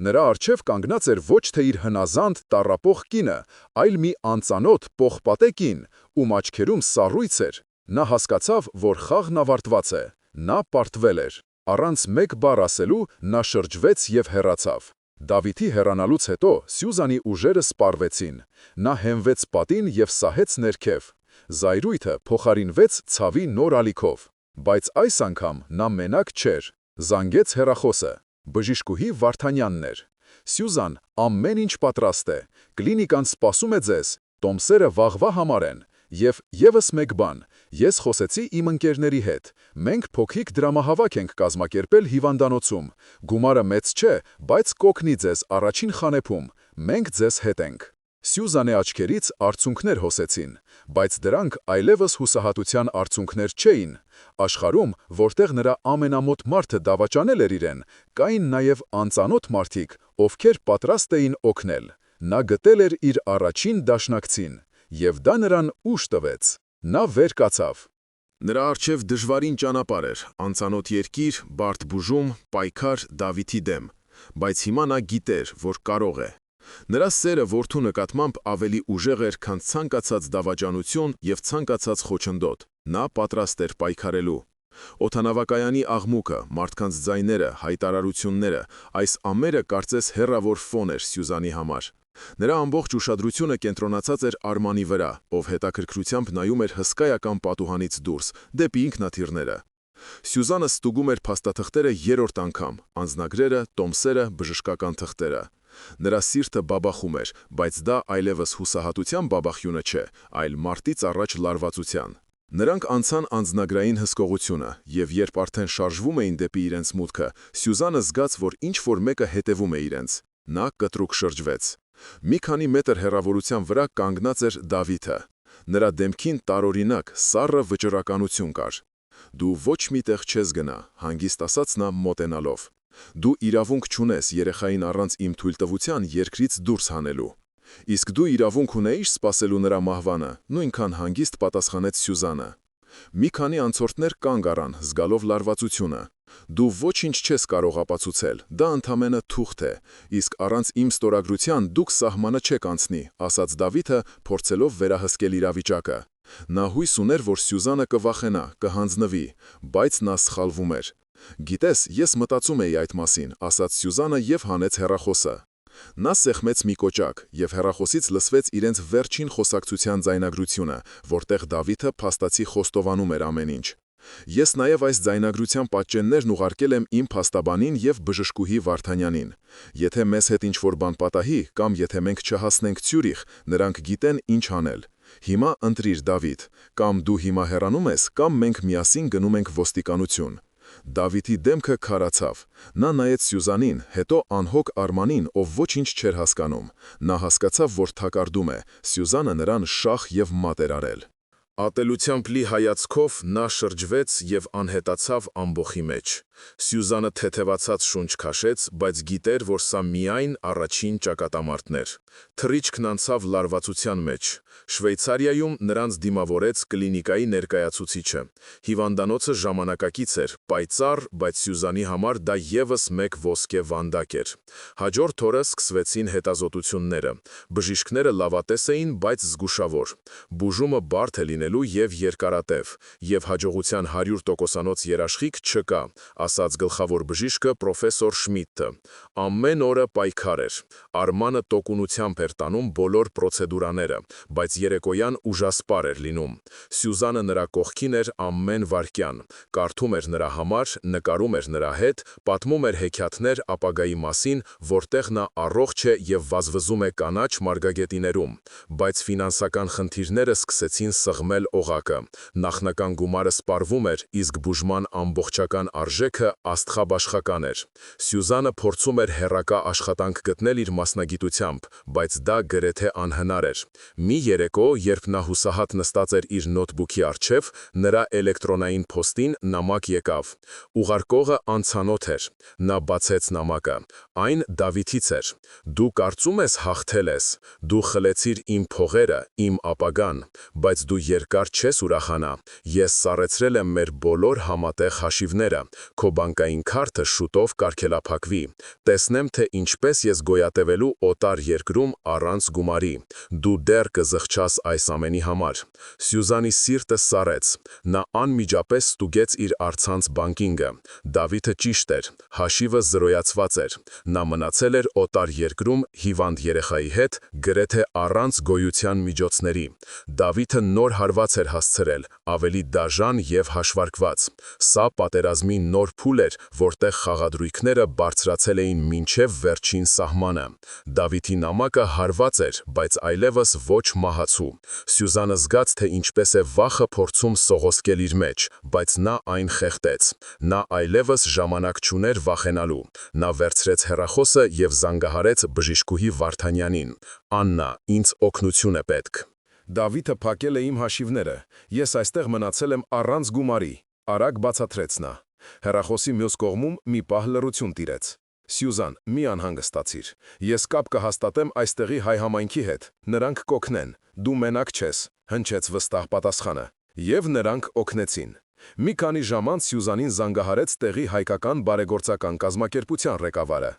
Նրա առջև կանգնած էր ոչ թե իր հնազանդ տառապող կինը, այլ մի անծանոթ պողպատե կին, ում աչքերում սառույց էր։ Նա հասկացավ, որ խաղն ավարտված է։ Նա պարտվել էր։ Առանց մեկ բառ ասելու նա շրջվեց եւ հեռացավ։ Դավիթի հեռանալուց հետո Սյուզանի ուժերը սպառվեցին։ Նա հենվեց պատին եւ սահեց ներքև։ Զայրույթը փոխարինվեց ցավի նոր ալիքով։ Բայց այս անգամ նա մենակ չէր։ Զանգեց հեռախոսը։ Բժիշկուհի Վարդանյանն էր։ «Սյուզան, ամեն ինչ պատրաստ է։ Կլինիկան սպասում է ձեզ։ Տոմսերը վաղվա համար են։ Եվ եւս մեկ բան, ես խոսեցի իմ ընկերների հետ։ Մենք փոքրիկ դրամահավաք ենք կազմակերպել հիվանդանոցում։ Գումարը մեծ չէ, բայց կօգնի ձեզ առաջին խանեփում։ Մենք ձեզ հետ ենք»։ Սյուզանի աչքերից արցունքներ հոսեցին, բայց դրանք այլևս հուսահատության արցունքներ չէին։ Աշխարհում, որտեղ նրա ամենամոտ մարդը դավաճանել էր իրեն, կային նաև անծանոթ մարդիկ, ովքեր պատրաստ էին օգնել։ Նա գտել էր իր առաջին դաշնակցին, եւ դա նրան ուժ տվեց։ Նա վեր կացավ։ Նրա առջև դժվարին ճանապարհ էր, անծանոթ երկիր, բարդ բուժում, պայքար Դավիթի դեմ, բայց հիմա նա գիտեր, որ կարող է։ Նրա սերը որդու նկատմամբ ավելի ուժեղ էր, քան ցանկացած դավաճանություն եւ ցանկացած խոչընդոտ։ Նա պատրաստ էր պայքարելու։ Օդանավակայանի աղմուկը, մարդկանց ձայները, հայտարարությունները, այս ամենը կարծես հեռավոր ֆոն էր Սյուզանի համար։ Նրա ամբողջ ուշադրությունը կենտրոնացած էր Արմանի վրա, ով հետաքրքրությամբ նայում էր հսկայական պատուհանից դուրս, դեպի ինքնաթիռները։ Սյուզանը ստուգում էր փաստաթղթերը երրորդ անգամ, անձնագրերը, տոմսերը, բժշկական թղթերը։ Նրա սիրտը բաբախում էր, բայց դա այլևս հուսահատության բաբախյունը չէ, այլ մարտից առաջ լարվածության։ Նրանք անցան անձնագրային հսկողությունը, եւ երբ արդեն շարժվում էին դեպի իրենց մուտքը, Սյուզանը զգաց, որ ինչ-որ մեկը հետևում է իրենց։ Նա կտրուկ շրջվեց։ Մի քանի մետր հեռավորության վրա կանգնած էր Դավիթը։ Նրա դեմքին տարօրինակ, սառը վճռականություն կար։ «Դու ոչ մի տեղ չես գնա», հանգիստ ասաց նա մոտենալով։ «Դու իրավունք չունես երեխային առանց իմ թույլտվության երկրից դուրս հանելու»։ «Իսկ դու իրավունք ունեիր սպասելու նրա մահվանը», նույնքան հանգիստ պատասխանեց Սյուզանը։ Մի քանի անցորդներ կանգ առան, զգալով լարվածությունը։ «Դու ոչինչ չես կարող ապացուցել, դա ընդամենը թուղթ է, իսկ առանց իմ ստորագրության դուք սահմանը չեք անցնի», ասաց Դավիթը, փորձելով վերահսկել իրավիճակը։ Նա հույս ուներ, որ Սյուզանը կվախենա, կհանձնվի, բայց նա սխալվում էր։ «Գիտես, ես մտածում էի այդ մասին», ասաց Սյուզանը եւ հանեց հեռախոսը։ Նա սեղմեց մի կոճակ, եւ հեռախոսից լսվեց իրենց վերջին խոսակցության ձայնագրությունը, որտեղ Դավիթը փաստացի խոստովանում էր ամեն ինչ։ Ես նաև այս ձայնագրության պատճեններն ուղարկել եմ իմ փաստաբանին եւ բժշկուհի Վարդանյանին։ Եթե մեզ հետ ինչ-որ բան պատահի, կամ եթե մենք չհասնենք Ցյուրիխ, նրանք գիտեն ինչ անել։ Հիմա ընտրիր, Դավիթ, կամ դու հիմա հեռանում ես, կամ մենք միասին գնում ենք ոստիկանություն։ Դավիթի դեմքը քարացավ։ Նա նայեց Սյուզանին, հետո անհոգ Արմանին, ով ոչինչ չէր հասկանում։ Նա հասկացավ, որ թակարդում է։ Սյուզանը նրան շախ եւ մատ էր արել։ Ատելությամբ լի հայացքով նա շրջվեց եւ անհետացավ ամբոխի մեջ։ Սյուզանը թեթևացած շունչ քաշեց, բայց գիտեր, որ սա միայն առաջին ճակատամարտն էր։ Թռիչքն անցավ լարվածության մեջ։ Շվեյցարիայում նրանց դիմավորեց կլինիկայի ներկայացուցիչը։ Հիվանդանոցը ժամանակակից էր, պայծառ, բայց Սյուզանի համար դա եւս մեկ ոսկե վանդակ էր։ Հաջորդ օրը սկսվեցին հետազոտությունները։ Բժիշկները լավատես էին, բայց զգուշավոր։ Բուժումը բարդ է լինելու եւ երկարատև, եւ հաջողության 100%-անոց երաշխիք չկա, ասաց գլխավոր բժիշկը պրոֆեսոր Շմիդտը։ Ամեն օրը պայքար էր։ Արմանը տոկունությամբ էր տանում բոլոր պրոցեդուրաները, բայց երեկոյան ուժասպառ էր լինում։ Սյուզանը նրա կողքին էր ամեն վայրկյան, կարդում էր նրա համար, նկարում էր նրա հետ, պատմում էր հեքիաթներ ապագայի մասին, որտեղ նա առողջ է եւ վազվզում է կանաչ մարգագետիներում, բայց ֆինանսական խնդիրները սկսեցին սղմել օղակը։ Նախնական գումարը սպառվում էր, իսկ բուժման ամբողջական արժեքը աստղաբաշխական էր։ Սյուզանը փորձում էր հեռակա աշխատանք գտնել իր մասնագիտությամբ, բայց դա գրեթե անհնար էր։ Մի երեկո, երբ նա հուսահատ նստած էր իր նոթբուքի առջև, նրա էլեկտրոնային փոստին նամակ եկավ։ Ուղարկողը անծանոթ էր։ Նա բացեց նամակը։ Այն Դավիթից էր։ Դու կարծում ես հաղթել ես։ Դու խլեցիր իմ փողերը, իմ ապագան, բայց դու երկար չես ուրախանա։ Ես սառեցրել եմ մեր բոլոր համատեղ հաշիվները։ Քո բանկային քարտը շուտով կարգելափակվի։ Տեսնեմ, թե ինչպես ես գոյատևելու օտար երկրում առանց գումարի։ Դու դեռ կզղջաս այս ամենի համար։ Սյուզանի սիրտը սառեց։ Նա անմիջապես ստուգեց իր առցանց բանկինգը։ Դավիթը ճիշտ էր։ Հաշիվը զրոյացված էր։ Նա մնացել էր օտար երկրում հիվանդ երեխայի հետ, գրեթե առանց գոյության միջոցների։ Դավիթը նոր հարված էր հասցրել, ավելի դաժան եւ հաշվարկված։ Սա պատերազմի նոր փուլ էր, որտեղ խաղադրույքները բարձրացել էին մինչև վերջին սահմանը։ Դավիթի նամակը հարված էր, բայց այլևս ոչ մահացու։ Սյուզանը զգաց, թե ինչպես է վախը փորձում սողոսկել իր մեջ, բայց նա այն խեղդեց։ Նա այլևս ժամանակ չուներ վախենալու։ Նա վերցրեց հեռախոսը եւ զանգահարեց բժիշկուհի Վարդանյանին։ Աննա, ինձ օգնություն է պետք։ Դավիթը փակել է իմ հաշիվները։ Ես այստեղ մնացել եմ առանց գումարի, արագ բացատրեց նա։ Հեռախոսի մյուս կողմում մի պահ լռություն տիրեց։ Սյուզան, մի անհանգստացիր։ Ես կապ կհաստատեմ այստեղի հայ համայնքի հետ։ Նրանք կօգնեն։ Դու մենակ չես, հնչեց վստահ պատասխանը։ Եվ նրանք օգնեցին։ Մի քանի ժամ անց Սյուզանին զանգահարեց տեղի հայկական բարեգործական կազմակերպության ղեկավարը։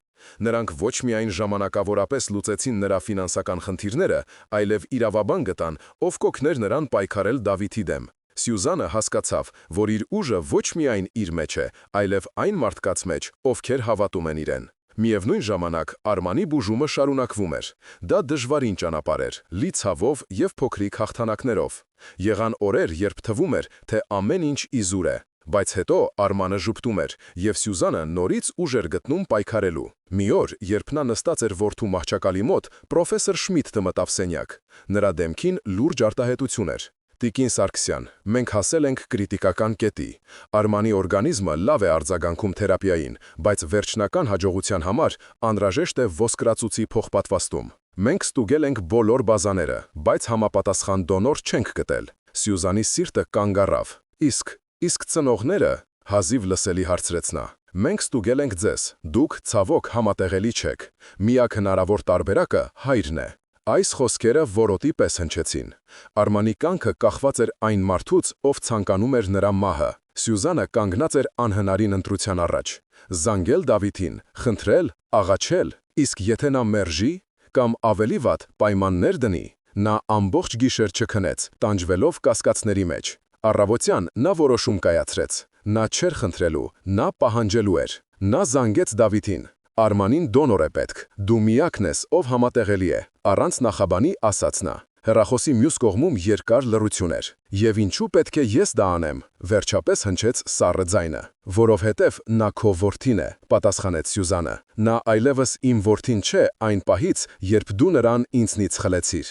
Նրանք ոչ միայն ժամանակավորապես լուծեցին նրա ֆինանսական խնդիրները, այլև իրավաբան գտան, ով կօգներ նրան պայքարել Դավիթի դեմ։ Սյուզանը հասկացավ, որ իր ուժը ոչ միայն իր մեջ է, այլև այն մարդկանց մեջ, ովքեր հավատում են իրեն։ Միևնույն ժամանակ Արմանի բուժումը շարունակվում էր։ Դա դժվարին ճանապարհ էր, լի ցավով եւ փոքրիկ հաղթանակներով։ Եղան օրեր, երբ թվում էր, թե ամեն ինչ իզուր է, բայց հետո Արմանը ժպտում էր, եւ Սյուզանը նորից ուժ էր գտնում պայքարելու։ Մի օր, երբ նա նստած էր որդու մահճակալի մոտ, պրոֆեսոր Շմիդտը մտավ սենյակ։ Նրա դեմքին լուրջ արտահայտություն էր։ Տիկին Սարգսյան, մենք հասել ենք կրիտիկական կետի։ Արմանի օրգանիզմը լավ է արձագանքում թերապիային, բայց վերջնական հաջողության համար անհրաժեշտ է ոսկրածուծի փոխպատվաստում։ Մենք ստուգել ենք բոլոր բազաները, բայց համապատասխան դոնոր չենք գտել։ Սյուզանի սիրտը կանգ առավ։ Իսկ ծնողները, հազիվ լսելի հարցրեց նա։ Մենք ստուգել ենք ձեզ, դուք ցավոք համատեղելի չեք։ Միակ հնարավոր տարբերակը հայրն է։ Այս խոսքերը որոտի պես հնչեցին։ Արմանի կյանքը կախված էր այն մարդուց, ով ցանկանում էր նրա մահը։ Սյուզանը կանգնած էր անհնարին ընտրության առաջ։ Զանգել Դավիթին, խնդրել, աղաչել, իսկ եթե նա մերժի, կամ ավելի վատ պայմաններ դնի, նա ամբողջ գիշեր չքնեց, տանջվելով կասկածների մեջ։ Առավոտյան նա որոշում կայացրեց։ Նա չէր խնդրելու, նա պահանջելու էր։ Նա զանգեց Դավիթին։ Արմանին դոնոր է պետք, դու միակն ես, ով համատեղելի է, առանց նախաբանի ասաց նա։ Հեռախոսի մյուս կողմում երկար լռություն էր։ «Եվ ինչու պետք է ես դա անեմ», վերջապես հնչեց սառը ձայնը։ «Որովհետև նա քո որդին է», պատասխանեց Սյուզանը։ «Նա այլևս իմ որդին չէ այն պահից, երբ դու նրան ինձնից խլեցիր»։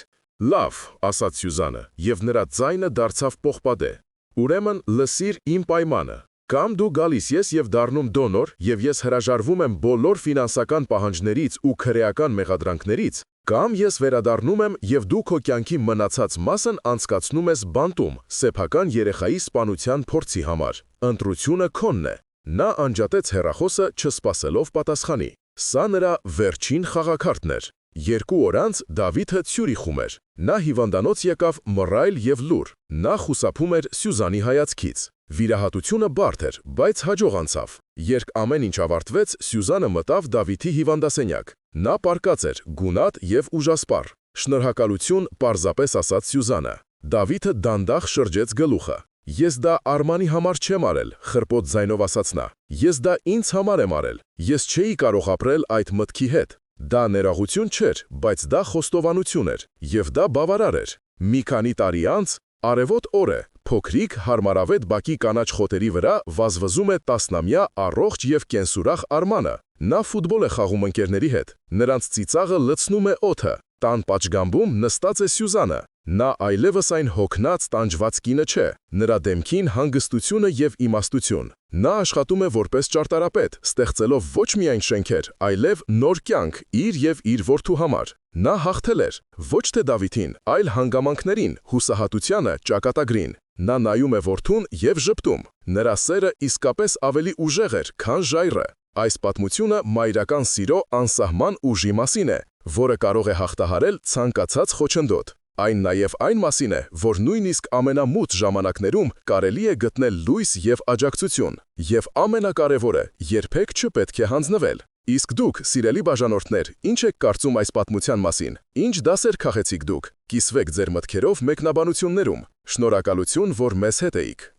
«Լավ», ասաց Սյուզանը, եւ նրա ձայնը դարձավ պողպատե։ «Ուրեմն լսիր իմ պայմանը։ Կամ դու գալիս ես եւ դառնում դոնոր, եւ ես հրաժարվում եմ բոլոր ֆինանսական պահանջներից ու քրեական մեղադրանքներից, կամ ես վերադառնում եմ եւ դու քո կյանքի մնացած մասն անցկացնում ես բանտում, սեփական երեխայի սպանության փորձի համար։ Ընտրությունը քոնն է»։ Նա անջատեց հեռախոսը, չսպասելով պատասխանի։ Սա նրա վերջին խաղաքարտն էր։ 2 օր անց Դավիթը Ցյուրիխում էր։ Նա հիվանդանոց եկավ մռայլ եւ լուր։ Նա խուսափում էր Սյուզանի հայացքից։ Վիրահատությունը բարդ էր, բայց հաջող անցավ։ Երբ ամեն ինչ ավարտվեց, Սյուզանը մտավ Դավիթի հիվանդասենյակ։ Նա պառկած էր, գունատ եւ ուժասպառ։ «Շնորհակալություն», պարզապես ասաց Սյուզանը։ Դավիթը դանդաղ շրջեց գլուխը։ «Ես դա Արմանի համար չեմ արել», խռպոտ ձայնով ասաց նա։ «Ես դա ինձ համար եմ արել։ Ես չէի կարող ապրել այդ մտքի հետ։ Դա ներողություն չէր, բայց դա խոստովանություն էր, եւ դա բավարար էր»։ Մի քանի տարի անց, արևոտ օր է, փոքրիկ հարմարավետ բակի կանաչ խոտերի վրա վազվզում է 10-ամյա առողջ եւ կենսուրախ Արմանը։ Նա ֆուտբոլ է խաղում ընկերների հետ։ Նրանց ծիծաղը լցնում է օդը։ Տան պատշգամբում նստած է Սյուզանը։ Նա այլևս այն հոգնած տանջված կինը չէ։ Նրա դեմքին հանգստությունը եւ իմաստություն։ Նա աշխատում է որպես ճարտարապետ, ստեղծելով ոչ միայն շենքեր, այլև նոր կյանք իր եւ իր որդու համար։ Նա հաղթել էր ոչ թե Դավիթին, այլ հանգամանքներին, հուսահատությանը, ճակատագրին։ Նա նայում է որդուն եւ ժպտում։ Նրա սերը իսկապես ավելի ուժեղ էր, քան ժայռը։ Այս պատմությունը մայրական սիրո անսահման ուժի մասին է, որը կարող է հաղթահարել ցանկացած խոչընդոտ։ Այն նաև այն մասին է, որ նույնիսկ ամենամութ ժամանակներում կարելի է գտնել լույս եւ աջակցություն։ Եվ ամենակարևորը, երբեք չպետք է հանձնվել։ Իսկ դուք, սիրելի բաժանորդներ, ինչ եք կարծում այս պատմության մասին։ Ինչ դասեր քաղեցիք դուք։ Կիսվեք ձեր մտքերով մեկնաբանություններում։ Շնորհակալություն, որ մեզ հետ էիք։